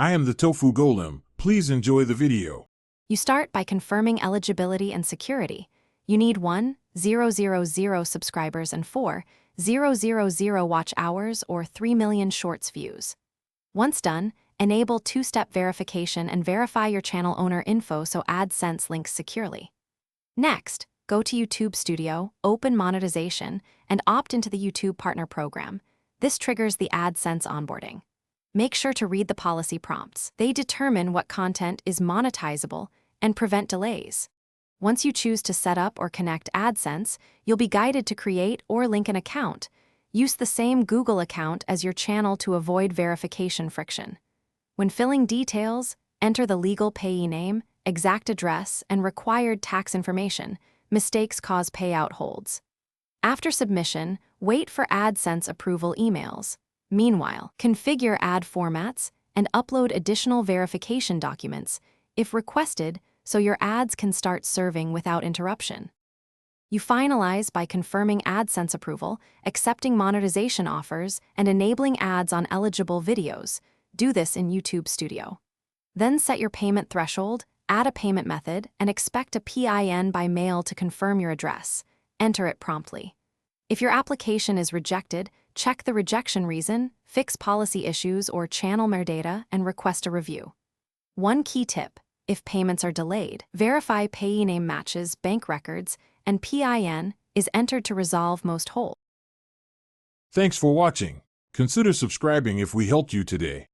I am the Tofu Golem. Please enjoy the video. You start by confirming eligibility and security. You need 1,000 subscribers and 4,000 watch hours or 3 million shorts views. Once done, enable two-step verification and verify your channel owner info so AdSense links securely. Next, go to YouTube Studio, open monetization, and opt into the YouTube Partner Program. This triggers the AdSense onboarding. Make sure to read the policy prompts. They determine what content is monetizable and prevent delays. Once you choose to set up or connect AdSense, you'll be guided to create or link an account. Use the same Google account as your channel to avoid verification friction. When filling details, enter the legal payee name, exact address, and required tax information. Mistakes cause payout holds. After submission, wait for AdSense approval emails. Meanwhile, configure ad formats and upload additional verification documents, if requested, so your ads can start serving without interruption. You finalize by confirming AdSense approval, accepting monetization offers, and enabling ads on eligible videos. Do this in YouTube Studio. Then set your payment threshold, add a payment method, and expect a PIN by mail to confirm your address. Enter it promptly. If your application is rejected, check the rejection reason, fix policy issues or channel metadata, and request a review. One key tip: if payments are delayed, verify payee name matches bank records and PIN is entered to resolve most holds. Thanks for watching. Consider subscribing if we helped you today.